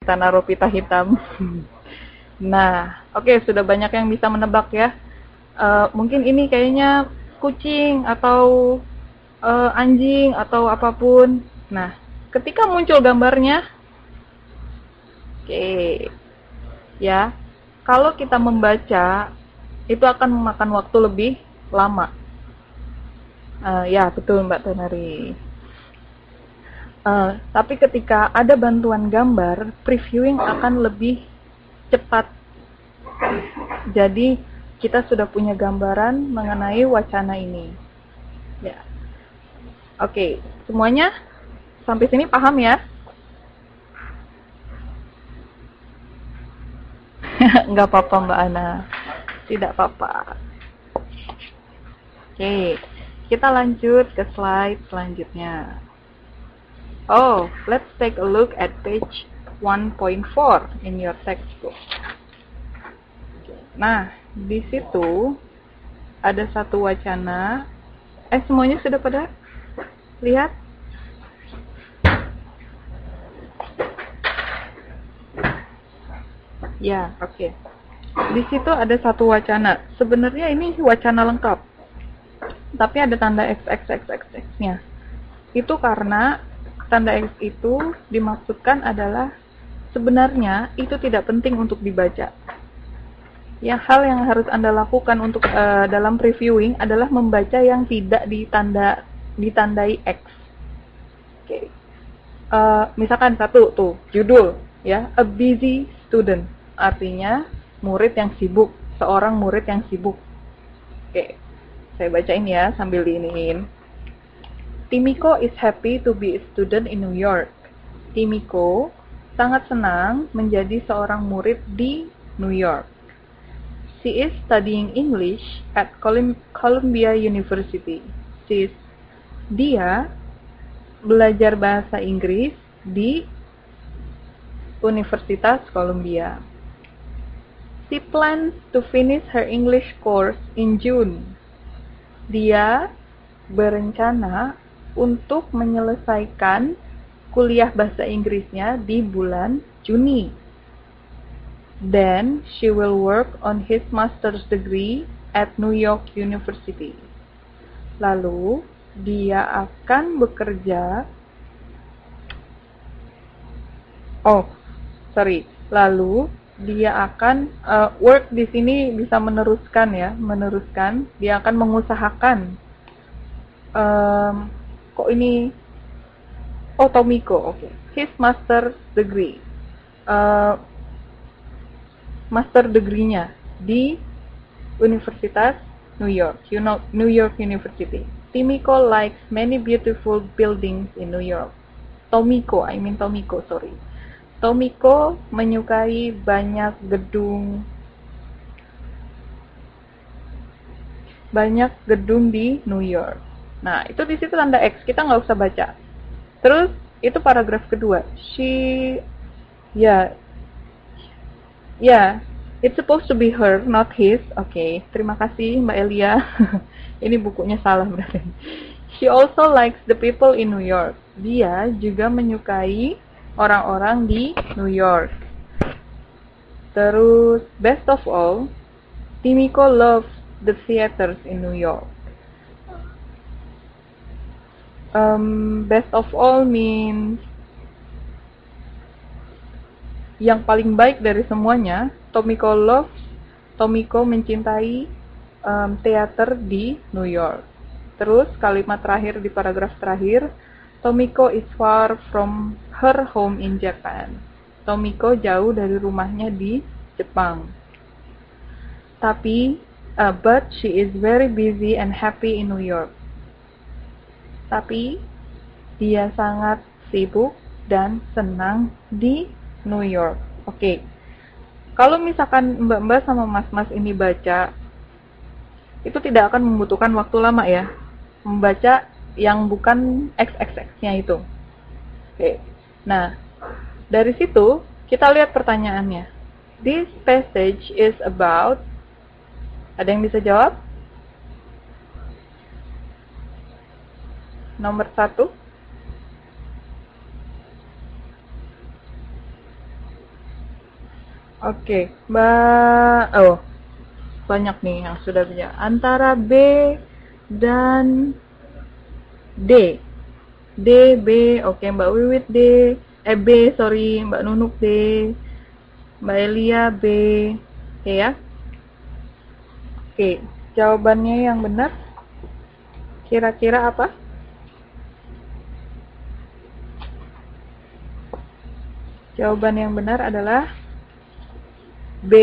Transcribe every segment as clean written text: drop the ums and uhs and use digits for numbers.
Kita naruh pita hitam. Nah, oke, sudah banyak yang bisa menebak ya. Mungkin ini kayaknya kucing atau anjing atau apapun. Nah, ketika muncul gambarnya, oke, ya, kalau kita membaca itu akan memakan waktu lebih lama. Ya, betul Mbak Tenari. Tapi ketika ada bantuan gambar, previewing akan lebih cepat. Jadi kita sudah punya gambaran mengenai wacana ini. Ya, oke, semuanya sampai sini paham ya? Nggak apa-apa Mbak Ana, tidak apa-apa. Oke, kita lanjut ke slide selanjutnya. Oh, let's take a look at page 1.4 in your textbook. Nah, di situ ada satu wacana. Semuanya sudah pada lihat? Ya, oke. Di situ ada satu wacana. Sebenarnya ini wacana lengkap. Tapi ada tanda XXXXX-nya. Itu karena tanda X itu dimaksudkan adalah sebenarnya itu tidak penting untuk dibaca. Hal yang harus Anda lakukan untuk dalam previewing adalah membaca yang tidak ditandai X. Oke. Misalkan satu tuh judul ya, a busy student, artinya murid yang sibuk, seorang murid yang sibuk. Oke, saya bacain ya sambil diiniin. Timiko is happy to be a student in New York. Timiko sangat senang menjadi seorang murid di New York. She is studying English at Columbia University. Dia belajar bahasa Inggris di Universitas Columbia. She plans to finish her English course in June. Dia berencana untuk menyelesaikan kuliah bahasa Inggrisnya di bulan Juni. Then she will work on his master's degree at New York University. Lalu dia akan bekerja. Lalu dia akan work di sini bisa meneruskan ya, meneruskan. Dia akan mengusahakan. Tomiko, oke. His master's degree. Master degree-nya di Universitas New York, New York University. Timiko likes many beautiful buildings in New York. Tomiko menyukai banyak gedung di New York. Nah, itu di situ tanda X, kita nggak usah baca. Terus itu paragraf kedua. It's supposed to be her, not his. Oke, terima kasih Mbak Elia. Ini bukunya salah berarti. She also likes the people in New York. Dia juga menyukai orang-orang di New York. Terus, best of all, Timiko loves the theaters in New York. Best of all means yang paling baik dari semuanya. Tomiko mencintai teater di New York. Terus kalimat terakhir di paragraf terakhir, Tomiko is far from her home in Japan. Tomiko jauh dari rumahnya di Jepang. But she is very busy and happy in New York. Tapi dia sangat sibuk dan senang di New York. Oke. Kalau misalkan mbak-mbak sama mas-mas ini baca, itu tidak akan membutuhkan waktu lama ya. Membaca yang bukan XXX-nya itu. Oke. Nah, dari situ kita lihat pertanyaannya. This passage is about. Ada yang bisa jawab? Nomor 1. Oke, Mbak. Oh, banyak nih yang sudah bisa. Antara B dan D. D, B. Oke, Mbak Wiwit D. B, sorry. Mbak Nunuk D. Mbak Elia B. Oke ya. Oke, jawabannya yang benar kira-kira apa? Jawaban yang benar adalah B,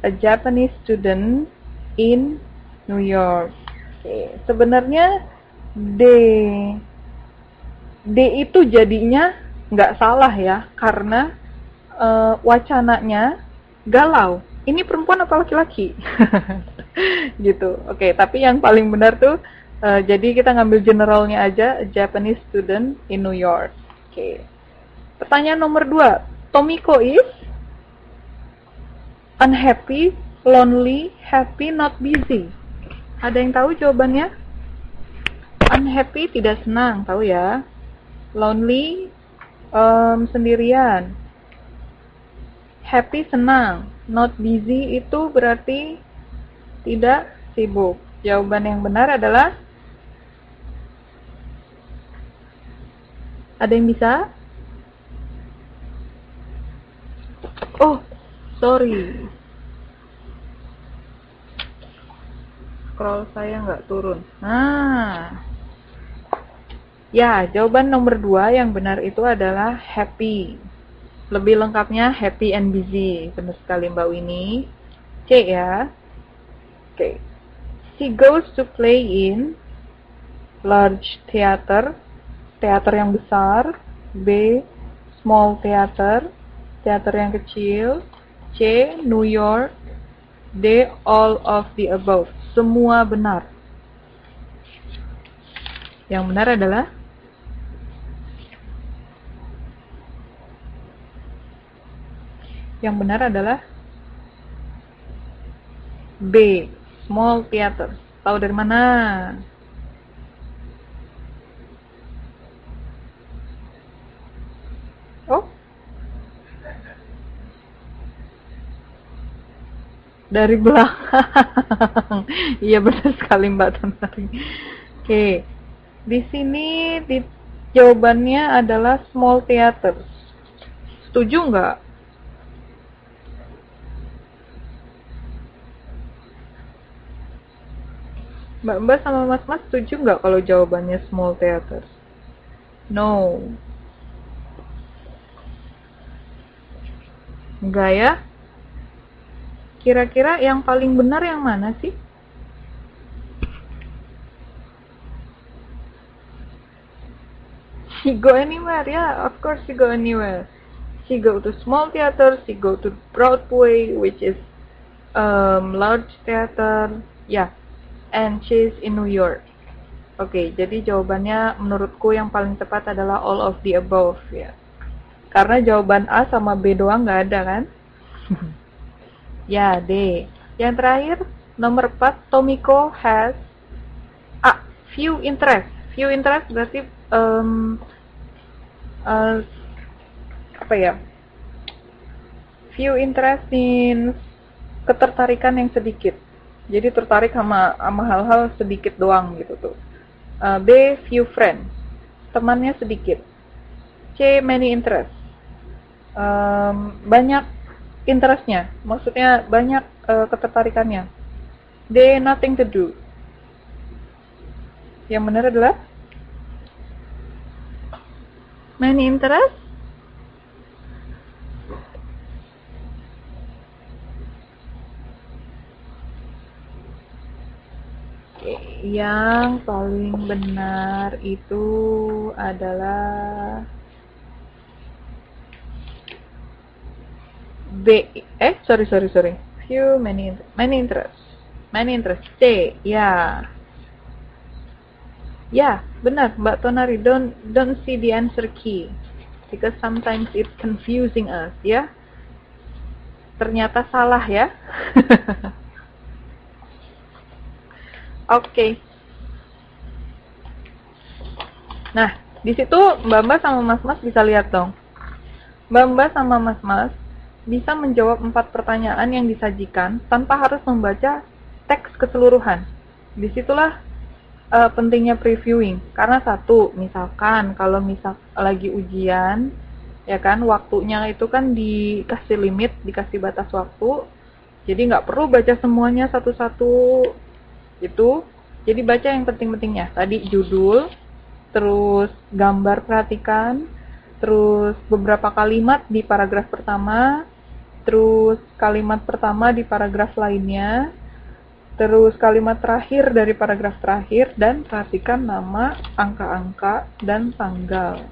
a Japanese student in New York. Oke, sebenarnya D itu jadinya nggak salah ya, karena wacananya galau. Ini perempuan apa laki-laki? Gitu. Oke, tapi yang paling benar tuh jadi kita ngambil generalnya aja, a Japanese student in New York. Oke. Pertanyaan nomor 2. Tomiko is unhappy, lonely, happy, not busy. Ada yang tahu jawabannya? Unhappy tidak senang, tahu ya. Lonely sendirian. Happy senang. Not busy itu berarti tidak sibuk. Jawaban yang benar adalah, ada yang bisa? Oh, sorry. Scroll saya nggak turun. Ya, jawaban nomor 2 yang benar itu adalah happy. Lebih lengkapnya happy and busy. Benar sekali Mbak Winnie. C ya. Oke. She goes to play in large theater. Teater yang besar. B, small theater. Teater yang kecil. C, New York. D, all of the above. Semua benar. Yang benar adalah B, small theater. Tahu dari mana? Oh, dari belakang. Iya benar sekali Mbak Tonari. Oke, di sini jawabannya adalah small theater. Setuju nggak? Mbak-mbak sama mas-mas setuju nggak kalau jawabannya small theater? No. Enggak ya? Kira-kira yang paling benar yang mana sih? She go anywhere, yeah, of course she go anywhere. She go to small theater, she go to Broadway, which is large theater, yeah, and she's in New York. Oke, jadi jawabannya menurutku yang paling tepat adalah all of the above ya. Karena jawaban A sama B doang nggak ada kan? Ya, D. Yang terakhir, nomor 4, Tomiko has few interest. Few interest berarti apa ya? Few interest means ketertarikan yang sedikit. Jadi tertarik sama hal-hal sedikit doang gitu tuh. B, few friends. Temannya sedikit. C, many interest. Banyak interestnya, maksudnya banyak ketertarikannya. D, nothing to do. Yang benar adalah many interest. Yang paling benar itu adalah B. Sorry. Few, many interest. C. Ya. Ya, benar Mbak Tonari. Don't see the answer key because sometimes it's confusing us, ya. Ternyata salah ya. Oke. Nah, di situ Mbak-mbak sama Mas-mas bisa lihat dong. Mbak-mbak sama Mas-mas bisa menjawab 4 pertanyaan yang disajikan tanpa harus membaca teks keseluruhan. Disitulah pentingnya previewing. Karena satu, misalkan kalau lagi ujian, ya kan, waktunya itu kan dikasih limit, dikasih batas waktu, jadi nggak perlu baca semuanya satu-satu itu. Jadi baca yang penting-pentingnya. Tadi judul, terus gambar perhatikan, terus beberapa kalimat di paragraf pertama, terus kalimat pertama di paragraf lainnya, terus kalimat terakhir dari paragraf terakhir, dan perhatikan nama, angka-angka, dan tanggal.